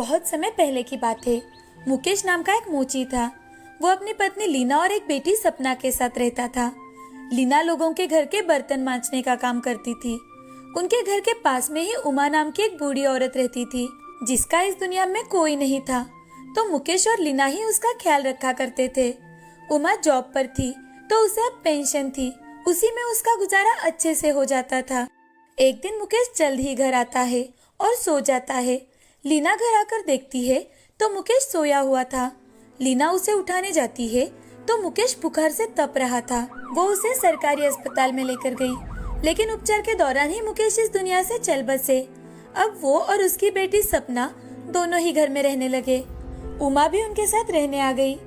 बहुत समय पहले की बात है। मुकेश नाम का एक मोची था। वो अपनी पत्नी लीना और एक बेटी सपना के साथ रहता था। लीना लोगों के घर के बर्तन मांजने का काम करती थी। उनके घर के पास में ही उमा नाम की एक बूढ़ी औरत रहती थी, जिसका इस दुनिया में कोई नहीं था। तो मुकेश और लीना ही उसका ख्याल रखा करते थे। उमा जॉब पर थी तो उसे अब पेंशन थी, उसी में उसका गुजारा अच्छे से हो जाता था। एक दिन मुकेश जल्द ही घर आता है और सो जाता है। लीना घर आकर देखती है तो मुकेश सोया हुआ था। लीना उसे उठाने जाती है तो मुकेश बुखार से तप रहा था। वो उसे सरकारी अस्पताल में लेकर गई, लेकिन उपचार के दौरान ही मुकेश इस दुनिया से चल बसे। अब वो और उसकी बेटी सपना दोनों ही घर में रहने लगे। उमा भी उनके साथ रहने आ गई।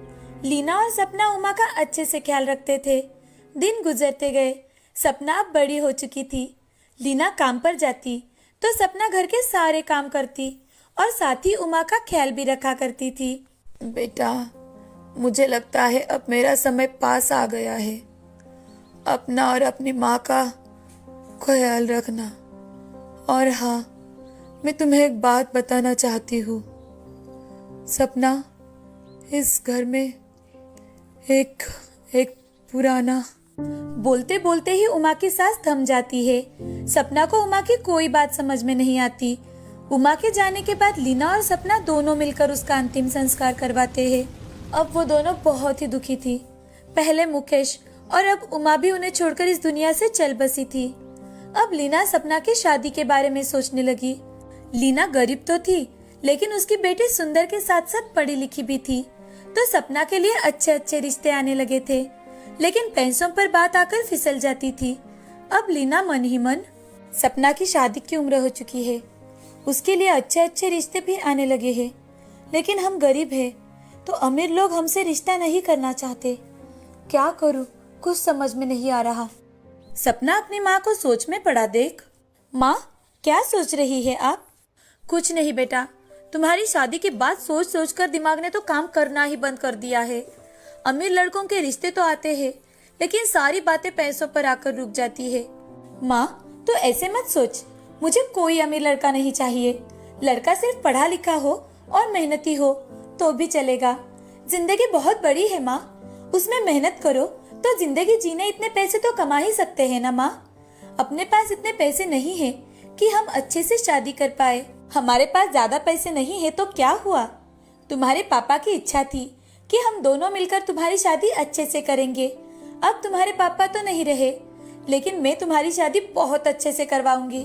लीना और सपना उमा का अच्छे से ख्याल रखते थे। दिन गुजरते गए। सपना अब बड़ी हो चुकी थी। लीना काम पर जाती तो सपना घर के सारे काम करती और साथ ही उमा का ख्याल भी रखा करती थी। बेटा, मुझे लगता है अब मेरा समय पास आ गया है। अपना और अपनी माँ का ख्याल रखना। और हाँ, मैं तुम्हें एक बात बताना चाहती हूँ। सपना, इस घर में एक पुराना। बोलते बोलते ही उमा की सांस थम जाती है। सपना को उमा की कोई बात समझ में नहीं आती। उमा के जाने के बाद लीना और सपना दोनों मिलकर उसका अंतिम संस्कार करवाते हैं। अब वो दोनों बहुत ही दुखी थी। पहले मुकेश और अब उमा भी उन्हें छोड़कर इस दुनिया से चल बसी थी। अब लीना सपना की शादी के बारे में सोचने लगी। लीना गरीब तो थी, लेकिन उसकी बेटी सुंदर के साथ साथ पढ़ी लिखी भी थी, तो सपना के लिए अच्छे अच्छे रिश्ते आने लगे थे। लेकिन पैसों पर बात आकर फिसल जाती थी। अब लीना मन ही मन, सपना की शादी की उम्र हो चुकी है, उसके लिए अच्छे अच्छे रिश्ते भी आने लगे हैं, लेकिन हम गरीब हैं, तो अमीर लोग हमसे रिश्ता नहीं करना चाहते। क्या करूं, कुछ समझ में नहीं आ रहा। सपना अपनी माँ को सोच में पड़ा देख। माँ, क्या सोच रही है आप? कुछ नहीं बेटा, तुम्हारी शादी की बात सोच सोच कर दिमाग ने तो काम करना ही बंद कर दिया है। अमीर लड़कों के रिश्ते तो आते हैं, लेकिन सारी बातें पैसों पर आकर रुक जाती है। माँ, तो ऐसे मत सोच। मुझे कोई अमीर लड़का नहीं चाहिए। लड़का सिर्फ पढ़ा लिखा हो और मेहनती हो तो भी चलेगा। जिंदगी बहुत बड़ी है माँ, उसमें मेहनत करो तो जिंदगी जीने इतने पैसे तो कमा ही सकते हैं ना माँ। अपने पास इतने पैसे नहीं है कि हम अच्छे से शादी कर पाए। हमारे पास ज्यादा पैसे नहीं है तो क्या हुआ? तुम्हारे पापा की इच्छा थी कि हम दोनों मिलकर तुम्हारी शादी अच्छे से करेंगे। अब तुम्हारे पापा तो नहीं रहे, लेकिन मैं तुम्हारी शादी बहुत अच्छे से करवाऊंगी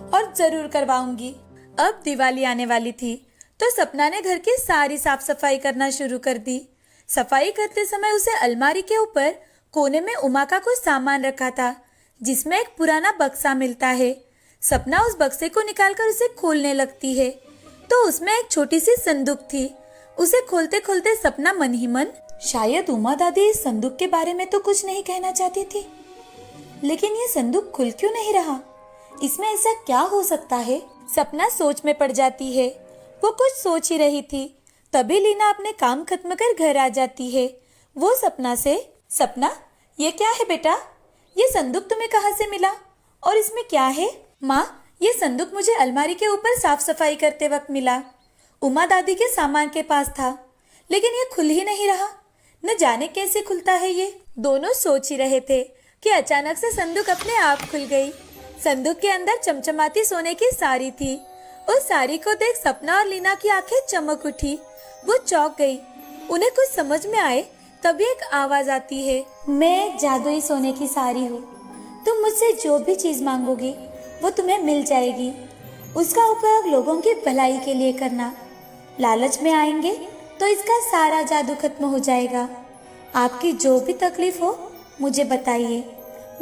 और जरूर करवाऊंगी। अब दिवाली आने वाली थी तो सपना ने घर की सारी साफ सफाई करना शुरू कर दी। सफाई करते समय उसे अलमारी के ऊपर कोने में उमा का कुछ सामान रखा था, जिसमें एक पुराना बक्सा मिलता है। सपना उस बक्से को निकालकर उसे खोलने लगती है तो उसमें एक छोटी सी संदूक थी। उसे खोलते खोलते सपना मन ही मन, शायद उमा दादी इस संदूक के बारे में तो कुछ नहीं कहना चाहती थी, लेकिन ये संदूक खुल क्यों नहीं रहा? इसमें ऐसा क्या हो सकता है? सपना सोच में पड़ जाती है। वो कुछ सोच ही रही थी, तभी लीना अपने काम खत्म कर घर आ जाती है। वो सपना से, सपना, ये क्या है बेटा? ये संदूक तुम्हें कहाँ से मिला और इसमें क्या है? माँ, ये संदूक मुझे अलमारी के ऊपर साफ सफाई करते वक्त मिला। उमा दादी के सामान के पास था, लेकिन ये खुल ही नहीं रहा। न जाने कैसे खुलता है ये। दोनों सोच ही रहे थे कि अचानक से संदूक अपने आप खुल गई। संदूक के अंदर चमचमाती सोने की साड़ी थी। उस साड़ी को देख सपना और लीना की आंखें चमक उठी। वो चौंक गई। उन्हें कुछ समझ में आए तभी एक आवाज आती है, मैं एक जादुई सोने की साड़ी हूँ। तुम मुझसे जो भी चीज मांगोगी वो तुम्हें मिल जाएगी। उसका उपयोग लोगों की भलाई के लिए करना। लालच में आएंगे तो इसका सारा जादू खत्म हो जाएगा। आपकी जो भी तकलीफ हो मुझे बताइए,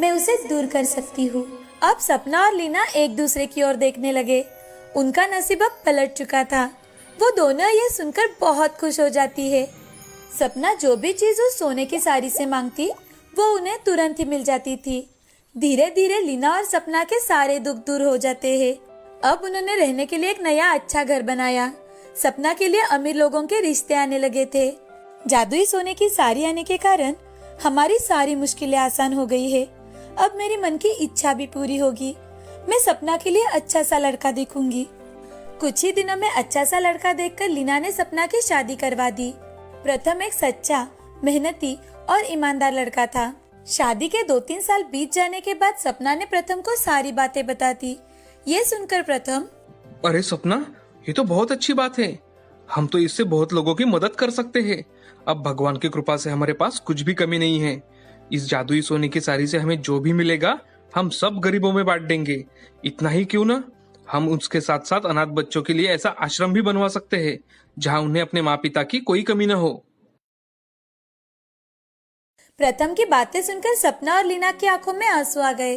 मैं उसे दूर कर सकती हूँ। अब सपना और लीना एक दूसरे की ओर देखने लगे। उनका नसीब अब पलट चुका था। वो दोनों ये सुनकर बहुत खुश हो जाती है। सपना जो भी चीज उस सोने की साड़ी से मांगती वो उन्हें तुरंत ही मिल जाती थी। धीरे धीरे लीना और सपना के सारे दुख दूर हो जाते हैं। अब उन्होंने रहने के लिए एक नया अच्छा घर बनाया। सपना के लिए अमीर लोगों के रिश्ते आने लगे थे। जादुई सोने की साड़ी आने के कारण हमारी सारी मुश्किलें आसान हो गई है। अब मेरी मन की इच्छा भी पूरी होगी। मैं सपना के लिए अच्छा सा लड़का देखूंगी। कुछ ही दिनों में अच्छा सा लड़का देखकर लीना ने सपना की शादी करवा दी। प्रथम एक सच्चा, मेहनती और ईमानदार लड़का था। शादी के 2-3 साल बीत जाने के बाद सपना ने प्रथम को सारी बातें बता दी। ये सुनकर प्रथम, अरे सपना, ये तो बहुत अच्छी बात है। हम तो इससे बहुत लोगों की मदद कर सकते हैं। अब भगवान की कृपा से हमारे पास कुछ भी कमी नहीं है। इस जादुई सोने की साड़ी से हमें जो भी मिलेगा हम सब गरीबों में बांट देंगे। इतना ही क्यों ना, हम उसके साथ साथ अनाथ बच्चों के लिए ऐसा आश्रम भी बनवा सकते हैं जहां उन्हें अपने माँ पिता की कोई कमी न हो। प्रथम की बातें सुनकर सपना और लीना की आंखों में आंसू आ गए।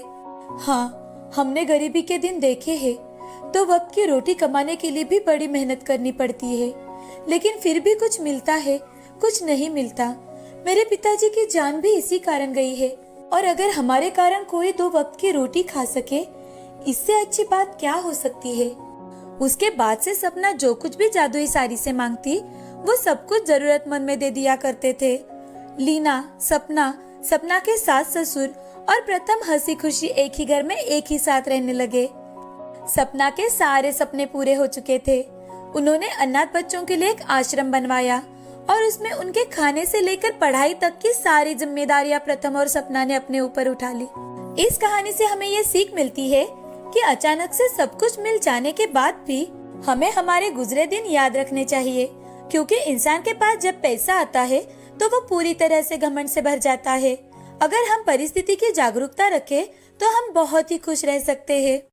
हाँ, हमने गरीबी के दिन देखे हैं। तो वक्त की रोटी कमाने के लिए भी बड़ी मेहनत करनी पड़ती है, लेकिन फिर भी कुछ मिलता है, कुछ नहीं मिलता। मेरे पिताजी की जान भी इसी कारण गई है, और अगर हमारे कारण कोई 2 वक्त की रोटी खा सके, इससे अच्छी बात क्या हो सकती है। उसके बाद से सपना जो कुछ भी जादुई साड़ी से मांगती, वो सब कुछ जरूरतमंद में दे दिया करते थे। लीना, सपना, सपना के सास ससुर और प्रथम हंसी खुशी एक ही घर में एक ही साथ रहने लगे। सपना के सारे सपने पूरे हो चुके थे। उन्होंने अनाथ बच्चों के लिए एक आश्रम बनवाया और उसमें उनके खाने से लेकर पढ़ाई तक की सारी जिम्मेदारियां प्रथम और सपना ने अपने ऊपर उठा ली। इस कहानी से हमें ये सीख मिलती है कि अचानक से सब कुछ मिल जाने के बाद भी हमें हमारे गुजरे दिन याद रखने चाहिए, क्योंकि इंसान के पास जब पैसा आता है तो वो पूरी तरह से घमंड से भर जाता है। अगर हम परिस्थिति की जागरूकता रखें तो हम बहुत ही खुश रह सकते हैं।